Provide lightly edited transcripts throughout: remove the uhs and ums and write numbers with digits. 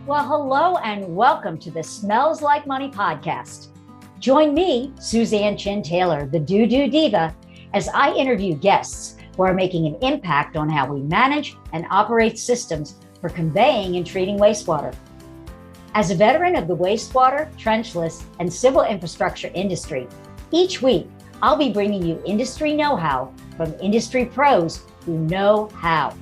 Well, hello and welcome to the Smells Like Money podcast. Join me, Suzan Chin Taylor, the Doodoo Diva, as I interview guests who are making an impact on how we manage and operate systems for conveying and treating wastewater. As a veteran of the wastewater, trenchless, and civil infrastructure industry, each week I'll be bringing you industry know-how from industry pros who know how.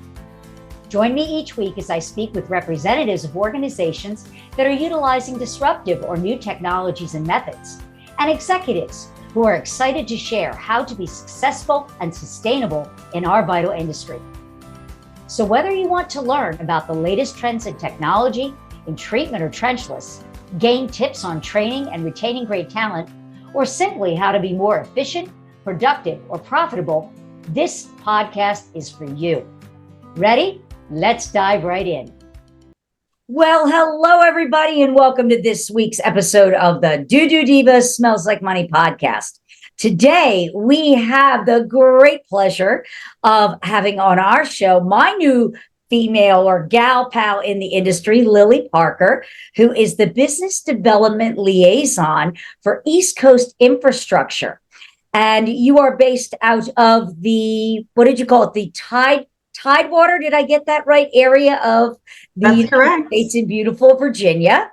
Join me each week as I speak with representatives of organizations that are utilizing disruptive or new technologies and methods, and executives who are excited to share how to be successful and sustainable in our vital industry. So whether you want to learn about the latest trends in technology, in treatment or trenchless, gain tips on training and retaining great talent, or simply how to be more efficient, productive, or profitable, this podcast is for you. Ready? Let's dive right in. Well, hello, everybody, and welcome to this week's episode of the Doodoo Diva Smells Like Money podcast. Today, we have the great pleasure of having on our show my new female or gal pal in the industry, Lily Parker, who is the Business Development Liaison for East Coast Infrastructure. And you are based out of the, what did you call it? The Tidewater, did I get that right? Area of the United States in beautiful Virginia.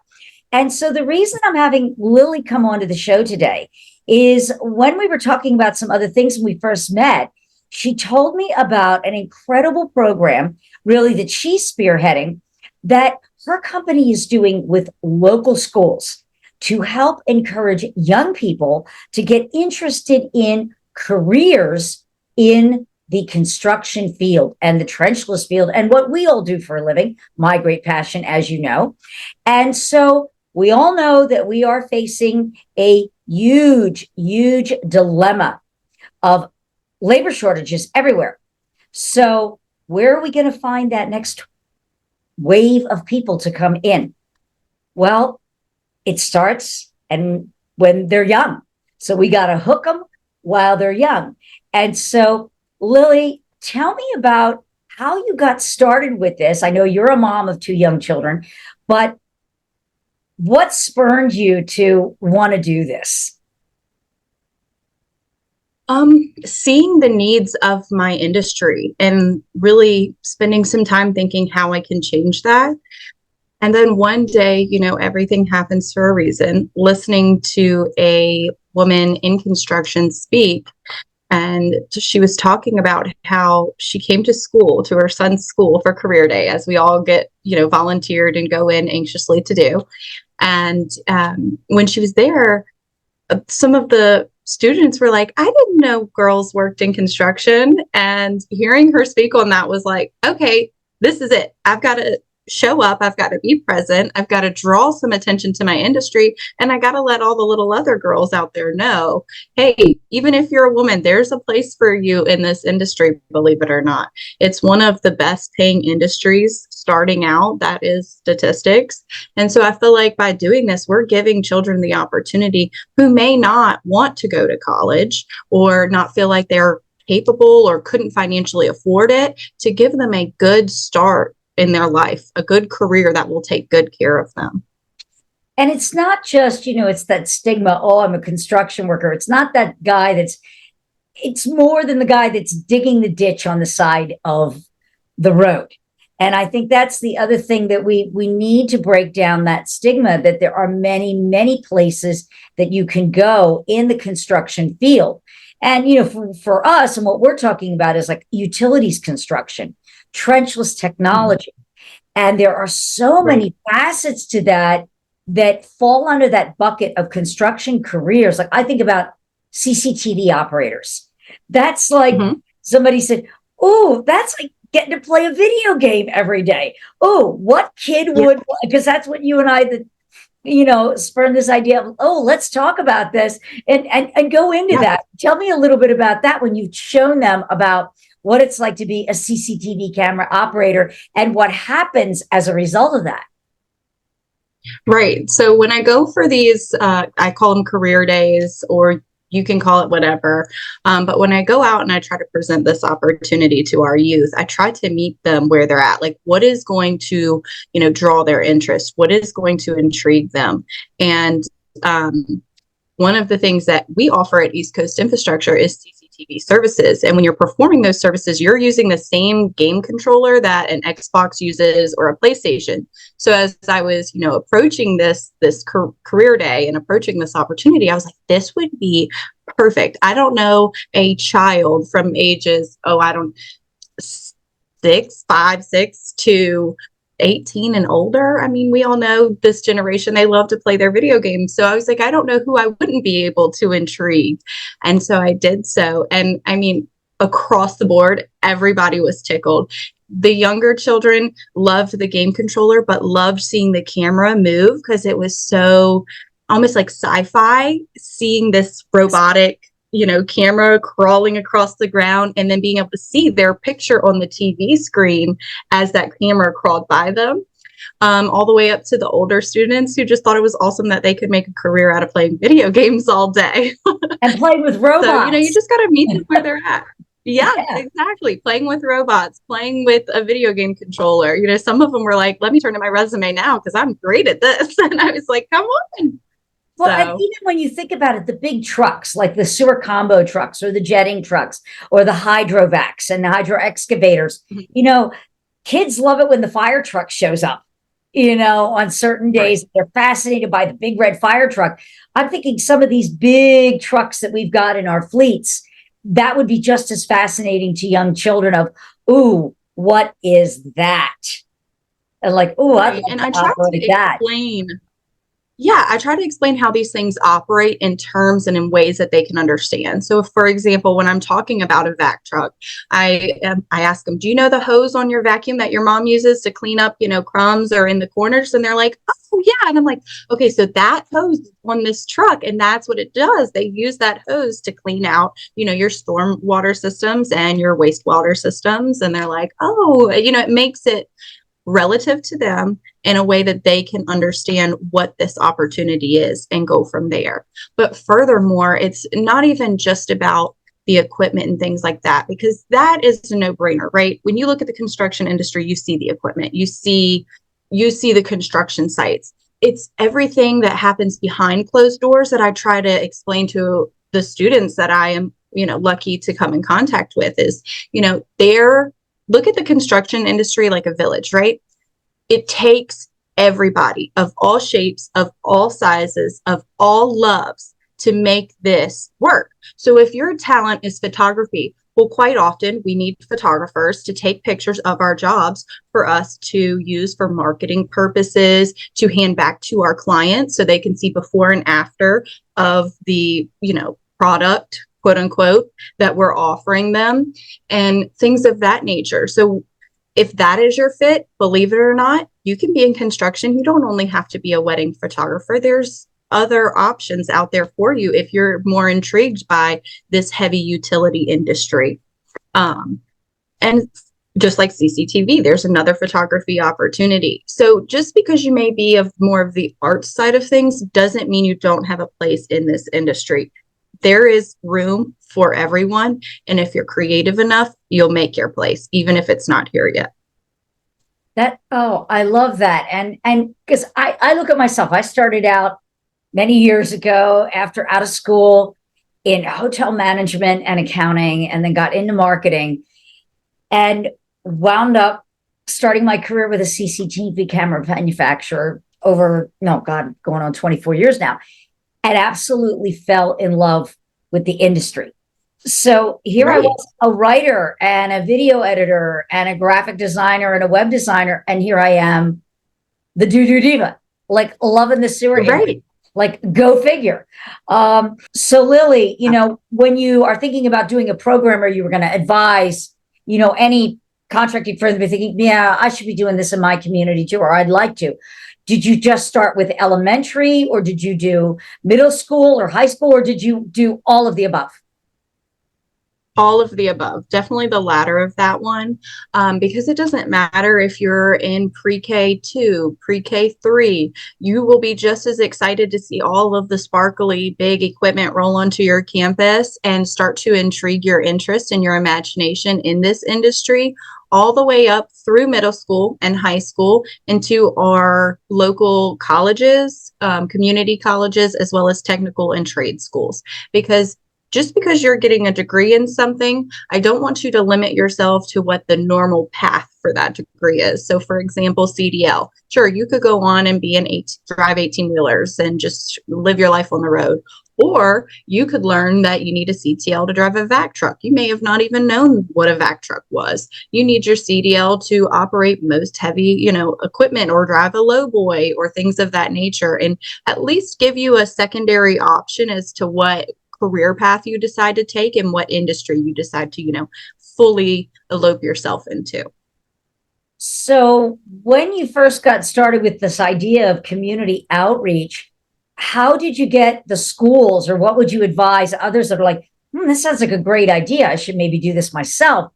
And so the reason I'm having Lily come onto the show today is when we were talking about some other things when we first met, she told me about an incredible program, really, that she's spearheading, that her company is doing with local schools to help encourage young people to get interested in careers in the construction field and the trenchless field and what we all do for a living, my great passion, as you know. And so we all know that we are facing a huge, huge dilemma of labor shortages everywhere. So where are we going to find that next wave of people to come in? Well, it starts and when they're young. So we got to hook them while they're young. And so Lily, tell me about how you got started with this. I know you're a mom of two young children, but what spurred you to want to do this? Seeing the needs of my industry and really spending some time thinking how I can change that. And then one day, everything happens for a reason. Listening to a woman in construction speak, and she was talking about how she came to school, to her son's school for career day, as we all get, volunteered and go in anxiously to do. And when she was there, some of the students were like, I didn't know girls worked in construction. And hearing her speak on that was like, okay, this is it. I've got to show up. I've got to be present. I've got to draw some attention to my industry. And I got to let all the little other girls out there know, hey, even if you're a woman, there's a place for you in this industry, believe it or not. It's one of the best paying industries starting out. That is statistics. And so I feel like by doing this, we're giving children the opportunity who may not want to go to college or not feel like they're capable or couldn't financially afford it, to give them a good start in their life, a good career that will take good care of them. And it's not just, it's that stigma, oh, I'm a construction worker. It's not that guy it's more than the guy that's digging the ditch on the side of the road. And I think that's the other thing that we need to break down, that stigma, that there are many, many places that you can go in the construction field. And, for us, and what we're talking about is like utilities construction, trenchless technology. And there are so many facets to that fall under that bucket of construction careers. Like I think about CCTV operators. That's like somebody said, oh, that's like getting to play a video game every day. Oh, what kid would, because that's what you and I, spurned this idea of, oh, let's talk about this and go into that. Tell me a little bit about that when you've shown them about what it's like to be a CCTV camera operator and what happens as a result of that. Right. So when I go for these, I call them career days or you can call it whatever. But when I go out and I try to present this opportunity to our youth, I try to meet them where they're at. Like, what is going to, draw their interest? What is going to intrigue them? And one of the things that we offer at East Coast Infrastructure is CCTV services. And when you're performing those services, you're using the same game controller that an Xbox uses or a PlayStation. So as I was, approaching this career day and approaching this opportunity, I was like, this would be perfect. I don't know a child from ages, 6 to 18 and older. I mean, we all know this generation, they love to play their video games. So I was like, I don't know who I wouldn't be able to intrigue. And so I did so. And I mean, across the board, everybody was tickled. The younger children loved the game controller, but loved seeing the camera move because it was so almost like sci-fi, seeing this robotic camera crawling across the ground and then being able to see their picture on the TV screen as that camera crawled by them, all the way up to the older students who just thought it was awesome that they could make a career out of playing video games all day. And play with robots. So, you just got to meet them where they're at. Yeah, exactly. Playing with robots, playing with a video game controller. Some of them were like, let me turn to my resume now because I'm great at this. And I was like, come on. Well, and even when you think about it, the big trucks, like the sewer combo trucks or the jetting trucks or the hydrovacs and the hydro excavators, kids love it when the fire truck shows up, on certain days. Right. They're fascinated by the big red fire truck. I'm thinking some of these big trucks that we've got in our fleets, that would be just as fascinating to young children of, ooh, what is that? And like, ooh, right. And I try to explain. Yeah, I try to explain how these things operate in terms and in ways that they can understand. So, for example, when I'm talking about a vac truck, I ask them, do you know the hose on your vacuum that your mom uses to clean up, crumbs or in the corners? And they're like, oh, yeah. And I'm like, okay, so that hose is on this truck, and that's what it does. They use that hose to clean out, your storm water systems and your wastewater systems. And they're like, oh, it makes it relative to them in a way that they can understand what this opportunity is and go from there. But furthermore, it's not even just about the equipment and things like that, because that is a no-brainer, right? When you look at the construction industry, you see the equipment, you see the construction sites. It's everything that happens behind closed doors that I try to explain to the students that I am, lucky to come in contact with is, look at the construction industry like a village, right? It takes everybody of all shapes, of all sizes, of all loves to make this work. So if your talent is photography, well, quite often we need photographers to take pictures of our jobs for us to use for marketing purposes, to hand back to our clients so they can see before and after of the, product, quote unquote, that we're offering them and things of that nature. So if that is your fit, believe it or not, you can be in construction. You don't only have to be a wedding photographer. There's other options out there for you if you're more intrigued by this heavy utility industry. And just like CCTV, there's another photography opportunity. So just because you may be of more of the art side of things doesn't mean you don't have a place in this industry. There is room for everyone. And if you're creative enough, you'll make your place, even if it's not here yet. I love that. And because I look at myself, I started out many years ago out of school in hotel management and accounting, and then got into marketing and wound up starting my career with a CCTV camera manufacturer going on 24 years now, and absolutely fell in love with the industry. So here I was, a writer and a video editor and a graphic designer and a web designer. And here I am, the Doodoo Diva, like loving the sewer industry. Like, go figure. So Lily, when you are thinking about doing a program or you were going to advise, any contracting firm, be thinking, yeah, I should be doing this in my community too, or I'd like to. Did you just start with elementary, or did you do middle school or high school, or did you do all of the above? All of the above, definitely the latter of that one, because it doesn't matter if you're in pre-K 2, pre-K 3, you will be just as excited to see all of the sparkly big equipment roll onto your campus and start to intrigue your interest and your imagination in this industry, all the way up through middle school and high school into our local colleges, community colleges, as well as technical and trade schools. Because just because you're getting a degree in something, I don't want you to limit yourself to what the normal path for that degree is. So for example, CDL, sure, you could go on and be drive 18-wheelers and just live your life on the road. Or you could learn that you need a CTL to drive a vac truck. You may have not even known what a vac truck was. You need your CDL to operate most heavy, equipment, or drive a lowboy or things of that nature, and at least give you a secondary option as to what career path you decide to take and what industry you decide to, fully elope yourself into. So when you first got started with this idea of community outreach, how did you get the schools, or what would you advise others that are like, this sounds like a great idea, I should maybe do this myself?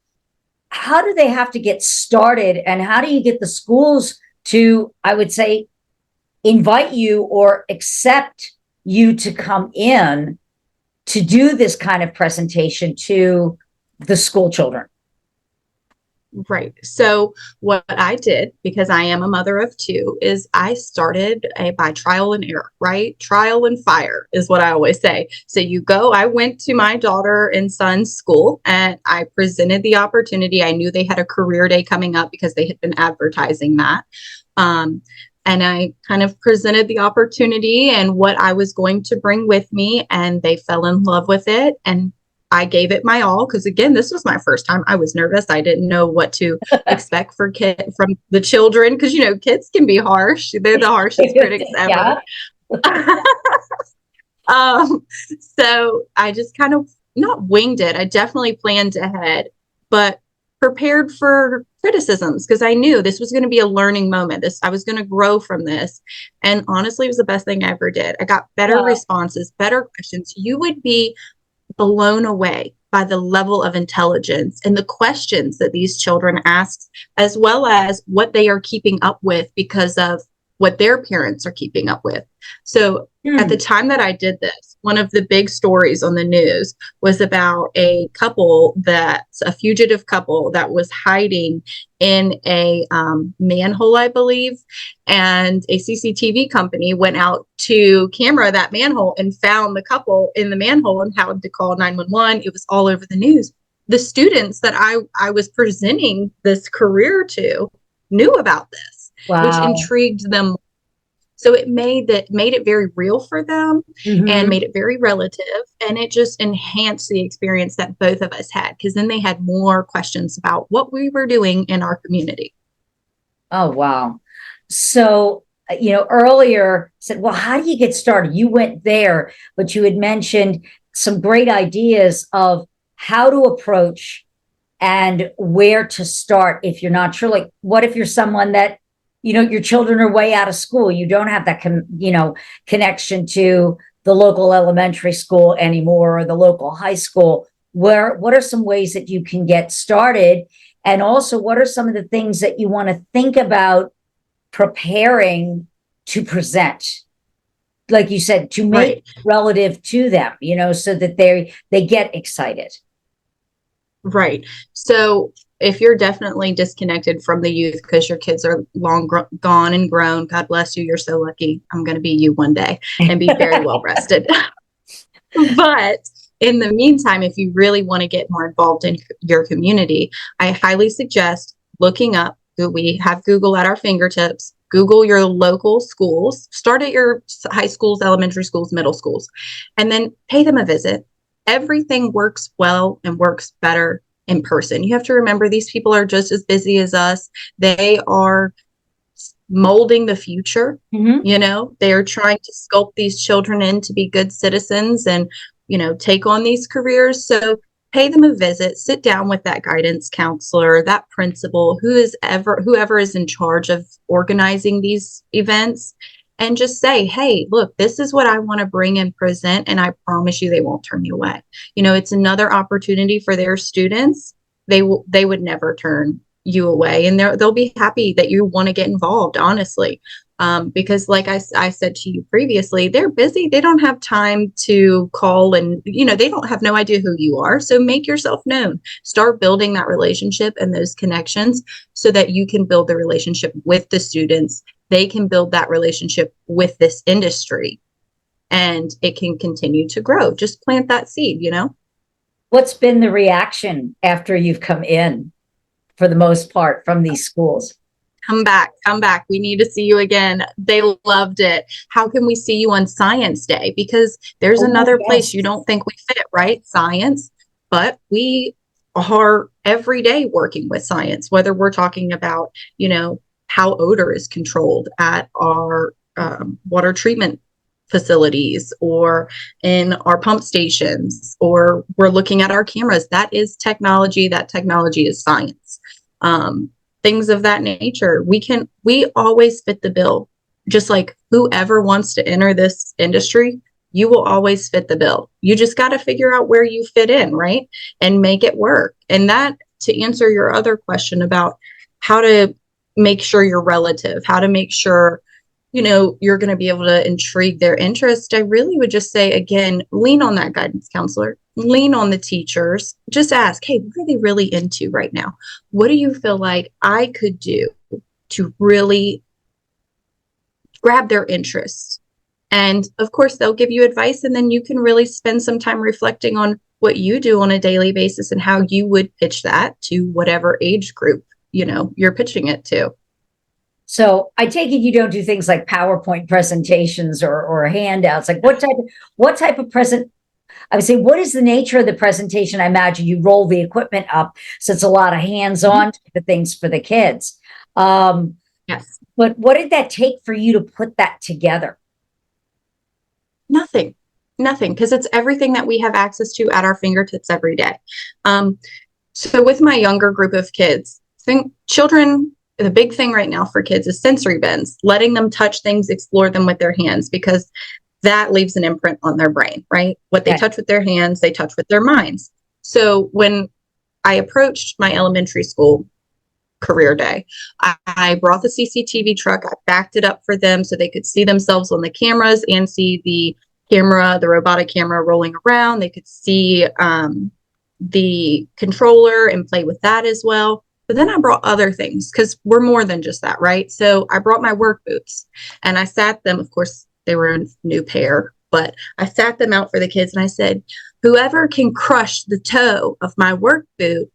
How do they have to get started, and how do you get the schools to, I would say, invite you or accept you to come in to do this kind of presentation to the school children? Right. So what I did, because I am a mother of two, is I started by trial and error, right? Trial and fire is what I always say. So I went to my daughter and son's school and I presented the opportunity. I knew they had a career day coming up because they had been advertising that. And I kind of presented the opportunity and what I was going to bring with me, and they fell in love with it. And I gave it my all because, again, this was my first time. I was nervous. I didn't know what to expect from the children because, kids can be harsh. They're the harshest critics ever. So I just kind of not winged it. I definitely planned ahead, but prepared for criticisms because I knew this was going to be a learning moment. I was going to grow from this. And honestly, it was the best thing I ever did. I got better responses, better questions. You would be blown away by the level of intelligence and the questions that these children ask, as well as what they are keeping up with because of what their parents are keeping up with. So at the time that I did this, one of the big stories on the news was about a fugitive couple that was hiding in a manhole, I believe, and a CCTV company went out to camera that manhole and found the couple in the manhole and had to call 911. It was all over the news. The students that I was presenting this career to knew about this, which intrigued them. So it made it very real for them and made it very relative. And it just enhanced the experience that both of us had, because then they had more questions about what we were doing in our community. Oh, wow. So, earlier said, well, how do you get started? You went there, but you had mentioned some great ideas of how to approach and where to start if you're not sure. Like, what if you're someone that, your children are way out of school. You don't have that, connection to the local elementary school anymore or the local high school. What are some ways that you can get started? And also, what are some of the things that you want to think about preparing to present? Like you said, to make it relative to them, so that they get excited. Right. So if you're definitely disconnected from the youth because your kids are long gone and grown, God bless you. You're so lucky. I'm going to be you one day and be very well rested. But in the meantime, if you really want to get more involved in your community, I highly suggest looking up. We have Google at our fingertips. Google your local schools. Start at your high schools, elementary schools, middle schools, and then pay them a visit. Everything works well and works better in person. You have to remember these people are just as busy as us. They are molding the future. They are trying to sculpt these children in to be good citizens and, take on these careers. So pay them a visit, sit down with that guidance counselor, that principal, whoever is in charge of organizing these events, and just say, hey, look, this is what I want to bring and present. And I promise you, they won't turn you away. It's another opportunity for their students. They would never turn you away, and they'll be happy that you want to get involved, honestly. Because like I said to you previously, they're busy. They don't have time to call, and, they don't have no idea who you are. So make yourself known, start building that relationship and those connections so that you can build the relationship with the students. They can build that relationship with this industry, and it can continue to grow. Just plant that seed, What's been the reaction after you've come in, for the most part, from these schools? Come back. We need to see you again. They loved it. How can we see you on Science Day? Because there's another place you don't think we fit, right? Science. But we are every day working with science, whether we're talking about, how odor is controlled at our water treatment facilities or in our pump stations, or we're looking at our cameras. That is technology. That technology is science. Things of that nature. We always fit the bill. Just like whoever wants to enter this industry, you will always fit the bill. You just got to figure out where you fit in, right? And make it work. And that, to answer your other question about how to make sure you're relative, how to make sure, you're going to be able to intrigue their interest, I really would just say, again, lean on that guidance counselor, lean on the teachers, just ask, hey, what are they really into right now? What do you feel like I could do to really grab their interest? And of course, they'll give you advice, and then you can really spend some time reflecting on what you do on a daily basis and how you would pitch that to whatever age group, you're pitching it to. So I take it you don't do things like PowerPoint presentations or handouts. Like what type of present? I would say, what is the nature of the presentation? I imagine you roll the equipment up, so it's a lot of hands-on type of things for the kids. Yes. But what did that take for you to put that together? Nothing, because it's everything that we have access to at our fingertips every day. So with my younger group of kids, children, the big thing right now for kids is sensory bends, letting them touch things, explore them with their hands, because that leaves an imprint on their brain, right? What they touch with their hands, they touch with their minds. So when I approached my elementary school career day, I brought the CCTV truck, I backed it up for them so they could see themselves on the cameras and see the robotic camera rolling around. They could see the controller and play with that as well. But then I brought other things, because we're more than just that, right? So I brought my work boots, and I sat them, of course, they were a new pair, but I sat them out for the kids, and I said, whoever can crush the toe of my work boot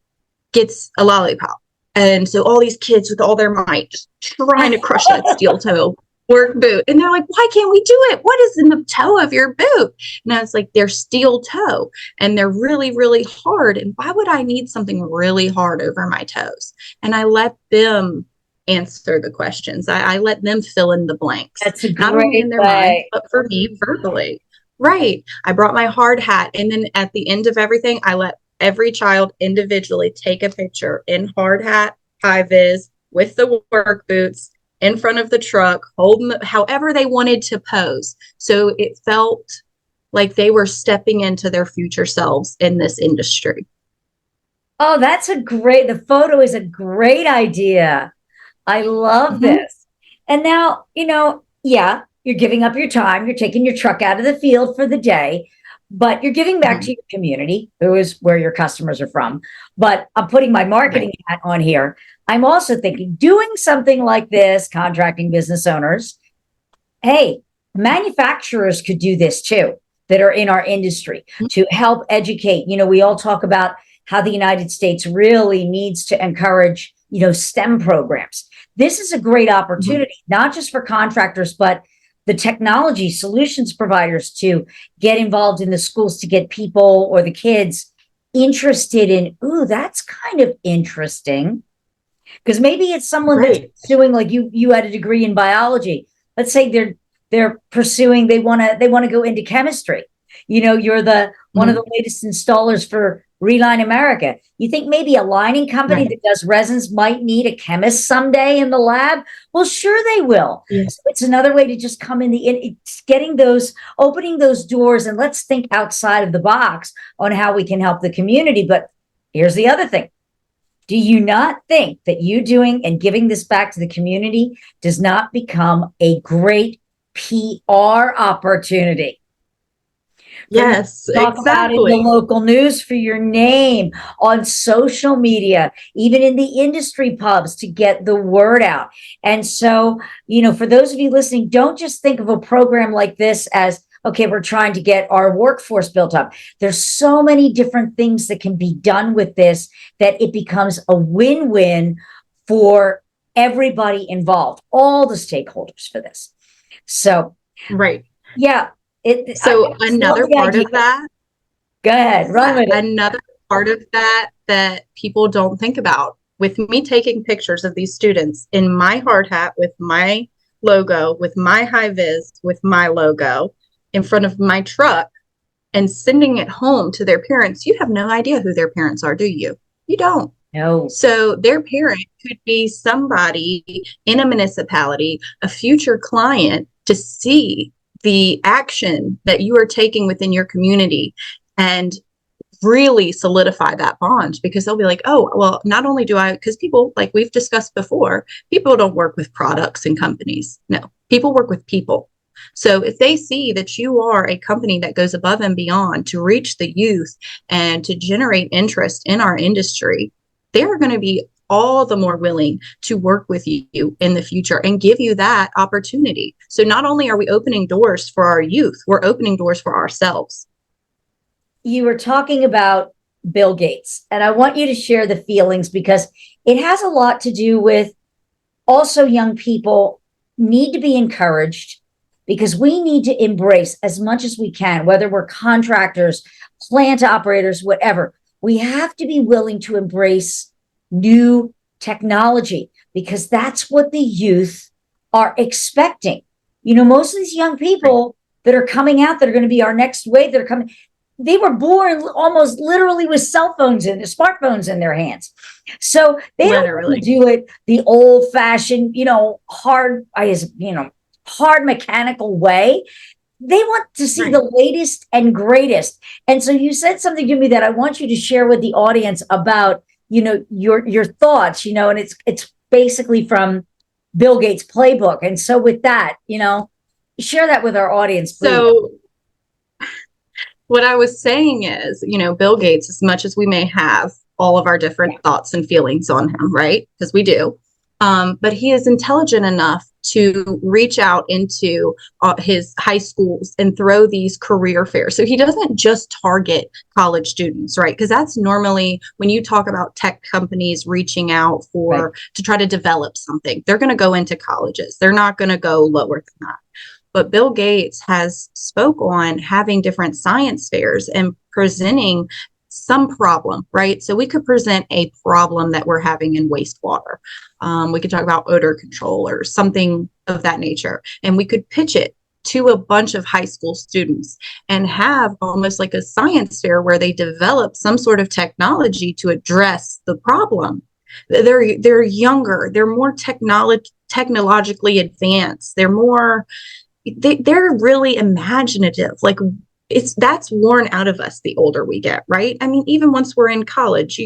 gets a lollipop. And so all these kids with all their might just trying to crush that steel toe work boot. And they're like, why can't we do it? What is in the toe of your boot? And I was like, they're steel toe, and they're really, really hard. And why would I need something really hard over my toes? And I let them answer the questions. I let them fill in the blanks. That's a great not only in their mind, but for me verbally. Right. I brought my hard hat. And then at the end of everything, I let every child individually take a picture in hard hat, high vis, with the work boots, in front of the truck, holding them however they wanted to pose. So it felt like they were stepping into their future selves in this industry. Oh, the photo is a great idea. I love this. And now, you're giving up your time. You're taking your truck out of the field for the day, but you're giving back to your community, who is where your customers are from. But I'm putting my marketing hat on here. I'm also thinking, doing something like this, contracting business owners, hey, manufacturers could do this too, that are in our industry, to help educate. We all talk about how the United States really needs to encourage, STEM programs. This is a great opportunity, not just for contractors, but the technology solutions providers to get involved in the schools, to get people or the kids interested in, ooh, that's kind of interesting. Because maybe it's someone that's pursuing, like you had a degree in biology. Let's say they're pursuing, they want to go into chemistry. You're the one of the latest installers for Reline America. You think maybe a lining company that does resins might need a chemist someday in the lab? Well, sure they will. Yes. So it's another way to just come in it's getting those, opening those doors, and let's think outside of the box on how we can help the community. But here's the other thing. Do you not think that you doing and giving this back to the community does not become a great PR opportunity? Yes, Talk about it in the local news, for your name, on social media, even in the industry pubs, to get the word out. And so, for those of you listening, don't just think of a program like this as, okay, we're trying to get our workforce built up. There's so many different things that can be done with this that it becomes a win-win for everybody involved, all the stakeholders for this. So, right. Yeah. Another part of that. Go ahead, run with it. Another part of that people don't think about, with me taking pictures of these students in my hard hat with my logo, with my high vis, with my logo in front of my truck, and sending it home to their parents. You have no idea who their parents are, do you? You don't. No. So their parent could be somebody in a municipality, a future client, to see the action that you are taking within your community and really solidify that bond, because they'll be like, oh, well, not only do I, because people, like we've discussed before, people don't work with products and companies. No, people work with people. So if they see that you are a company that goes above and beyond to reach the youth and to generate interest in our industry, they're going to be all the more willing to work with you in the future and give you that opportunity. So not only are we opening doors for our youth, we're opening doors for ourselves. You were talking about Bill Gates, and I want you to share the feelings, because it has a lot to do with also young people need to be encouraged, because we need to embrace as much as we can, whether we're contractors, plant operators, whatever. We have to be willing to embrace new technology, because that's what the youth are expecting. Most of these young people that are coming out, that are going to be our next wave, that are coming, they were born almost literally with cell phones and smartphones in their hands. So they don't want to do it the old fashioned, hard mechanical way. They want to see the latest and greatest. And so you said something to me that I want you to share with the audience about, your thoughts, and it's basically from Bill Gates' playbook. And so with that, share that with our audience, please. So what I was saying is, Bill Gates, as much as we may have all of our different thoughts and feelings on him, right? Because we do. But he is intelligent enough to reach out into his high schools and throw these career fairs. So he doesn't just target college students, right? Because that's normally when you talk about tech companies reaching out to try to develop something, they're going to go into colleges. They're not going to go lower than that. But Bill Gates has spoke on having different science fairs and presenting some problem, right? So we could present a problem that we're having in wastewater. We could talk about odor control or something of that nature. And we could pitch it to a bunch of high school students and have almost like a science fair where they develop some sort of technology to address the problem. They're younger, they're more technologically advanced, they're really imaginative. Like that's worn out of us the older we get, right? I mean, even once we're in college,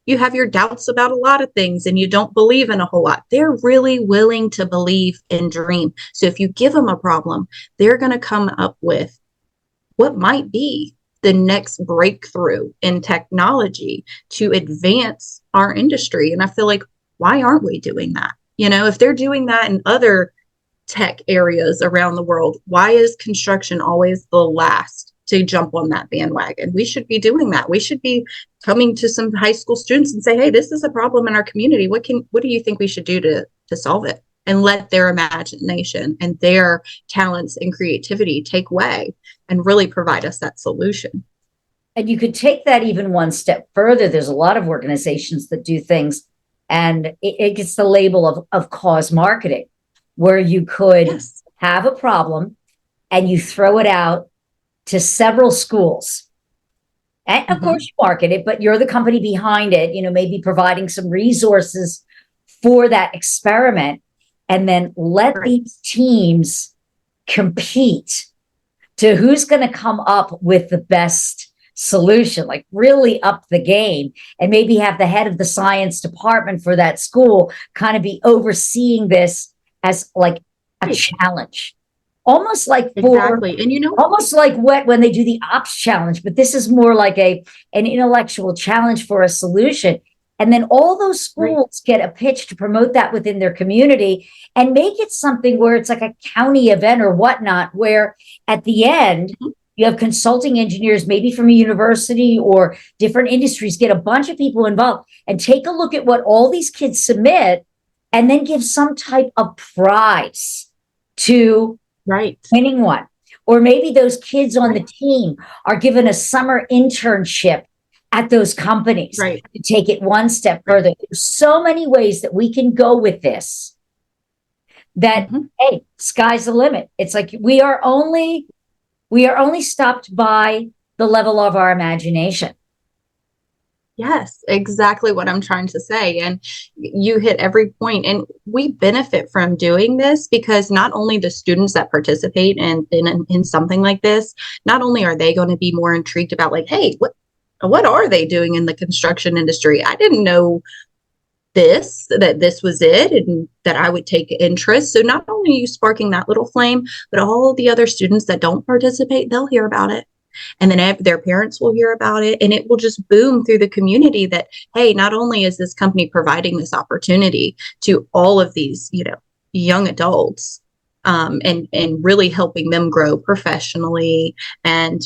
you have your doubts about a lot of things and you don't believe in a whole lot. They're really willing to believe and dream. So if you give them a problem, they're going to come up with what might be the next breakthrough in technology to advance our industry. And I feel like, why aren't we doing that? If they're doing that in other tech areas around the world, why is construction always the last to jump on that bandwagon? We should be doing that. We should be coming to some high school students and say, hey, this is a problem in our community. What do you think we should do to solve it? And let their imagination and their talents and creativity take way and really provide us that solution. And you could take that even one step further. There's a lot of organizations that do things, and it gets the label of cause marketing, where you could have a problem and you throw it out to several schools. And of Mhm. course, you market it, but you're the company behind it, maybe providing some resources for that experiment. And then let Right. these teams compete to who's going to come up with the best solution, like really up the game, and maybe have the head of the science department for that school kind of be overseeing this as like a Right. challenge, almost like for Exactly. And almost like what when they do the ops challenge, but this is more like an intellectual challenge for a solution. And then all those right. schools get a pitch to promote that within their community and make it something where it's like a county event or whatnot, where at the end, Mhm. you have consulting engineers, maybe from a university or different industries, get a bunch of people involved and take a look at what all these kids submit and then give some type of prize to Right. winning one. Or maybe those kids on the Right. team are given a summer internship at those companies Right. to take it one step Right. further. There's so many ways that we can go with this that, Mhm. hey, sky's the limit. It's like we are only stopped by the level of our imagination. Yes, exactly what I'm trying to say. And you hit every point. And we benefit from doing this because not only the students that participate in something like this, not only are they going to be more intrigued about like, hey, what are they doing in the construction industry? I didn't know that this was it and that I would take interest. So not only are you sparking that little flame, but all the other students that don't participate, they'll hear about it. And then their parents will hear about it, and it will just boom through the community that, hey, not only is this company providing this opportunity to all of these, young adults, and really helping them grow professionally and,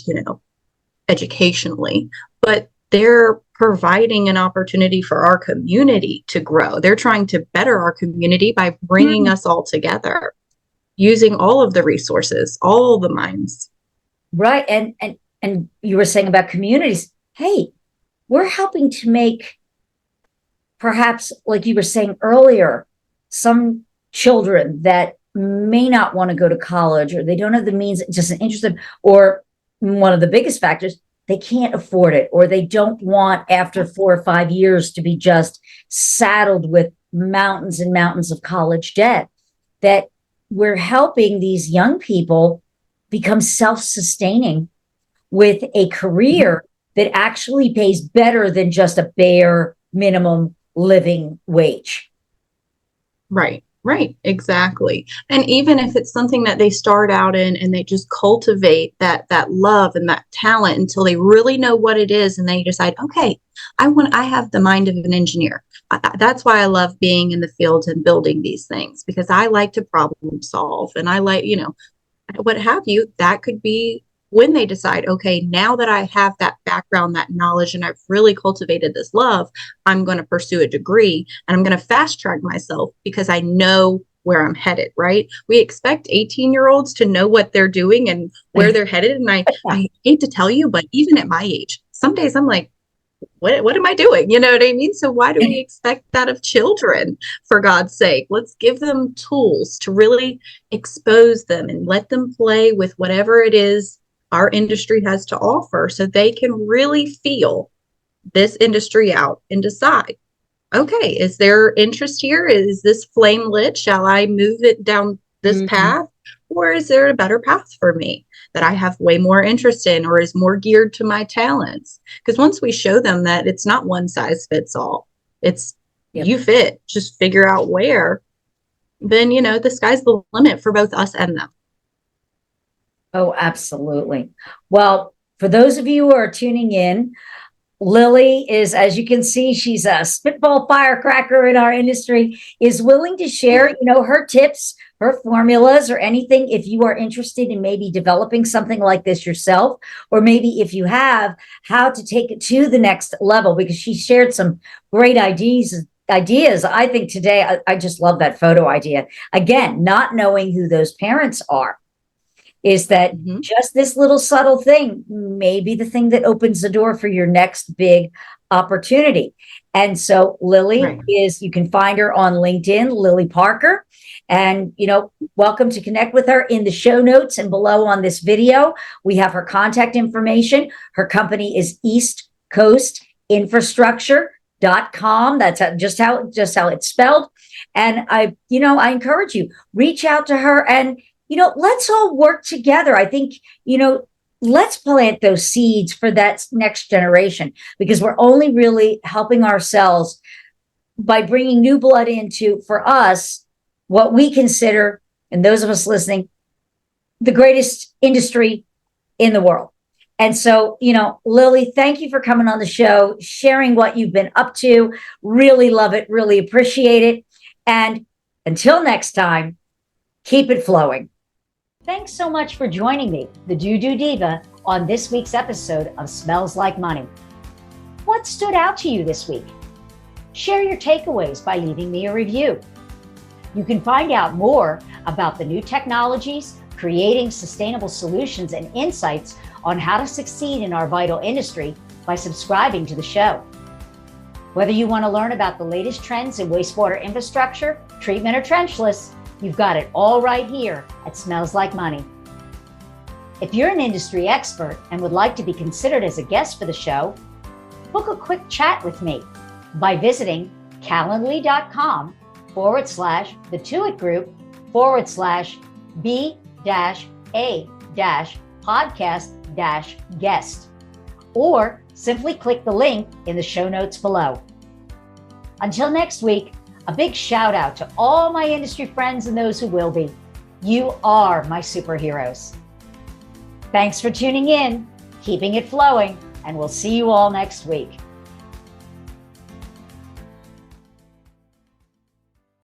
educationally, but they're providing an opportunity for our community to grow. They're trying to better our community by bringing us all together, using all of the resources, all the minds. Right. And you were saying about communities. Hey, we're helping to make, perhaps like you were saying earlier, some children that may not want to go to college or they don't have the means, just an interest in, or one of the biggest factors, they can't afford it, or they don't want after 4 or 5 years to be just saddled with mountains and mountains of college debt. That we're helping these young people become self-sustaining with a career that actually pays better than just a bare minimum living wage. Right, right, exactly. And even if it's something that they start out in and they just cultivate that love and that talent until they really know what it is and they decide, okay, I have the mind of an engineer. That's why I love being in the field and building these things because I like to problem solve and I like, what have you. That could be when they decide, okay, now that I have that background, that knowledge, and I've really cultivated this love, I'm going to pursue a degree and I'm going to fast track myself because I know where I'm headed, right? We expect 18-year-olds to know what they're doing and where they're headed. And I hate to tell you, but even at my age, some days I'm like, what am I doing? You know what I mean? So why do we expect that of children, for God's sake? Let's give them tools to really expose them and let them play with whatever it is our industry has to offer so they can really feel this industry out and decide, okay, is there interest here? Is this flame lit? Shall I move it down this path? Or is there a better path for me that I have way more interest in or is more geared to my talents? Because once we show them that it's not one size fits all, it's you fit, just figure out where, then, the sky's the limit for both us and them. Oh, absolutely. Well, for those of you who are tuning in, Lily is, as you can see, she's a spitball firecracker in our industry, is willing to share, her tips, her formulas, or anything if you are interested in maybe developing something like this yourself, or maybe if you have, how to take it to the next level, because she shared some great ideas. I think today, I just love that photo idea. Again, not knowing who those parents are, is that just this little subtle thing may be the thing that opens the door for your next big opportunity. And so Lily Right. you can find her on LinkedIn, Lily Parker. And, welcome to connect with her in the show notes and below on this video. We have her contact information. Her company is East Coast Infrastructure.com. That's just how it's spelled. And I encourage you, reach out to her and, let's all work together. I think, let's plant those seeds for that next generation, because we're only really helping ourselves by bringing new blood into, for us, what we consider, and those of us listening, the greatest industry in the world. And so, Lily, thank you for coming on the show, sharing what you've been up to. Really love it. Really appreciate it. And until next time, keep it flowing. Thanks so much for joining me, the Doodoo Diva, on this week's episode of Smells Like Money. What stood out to you this week? Share your takeaways by leaving me a review. You can find out more about the new technologies, creating sustainable solutions, and insights on how to succeed in our vital industry by subscribing to the show. Whether you want to learn about the latest trends in wastewater infrastructure, treatment, or trenchless, you've got it all right here at Smells Like Money. If you're an industry expert and would like to be considered as a guest for the show, book a quick chat with me by visiting calendly.com/the2it group/B-A-podcast-guest, or simply click the link in the show notes below. Until next week, a big shout out to all my industry friends and those who will be. You are my superheroes. Thanks for tuning in, keeping it flowing, and we'll see you all next week.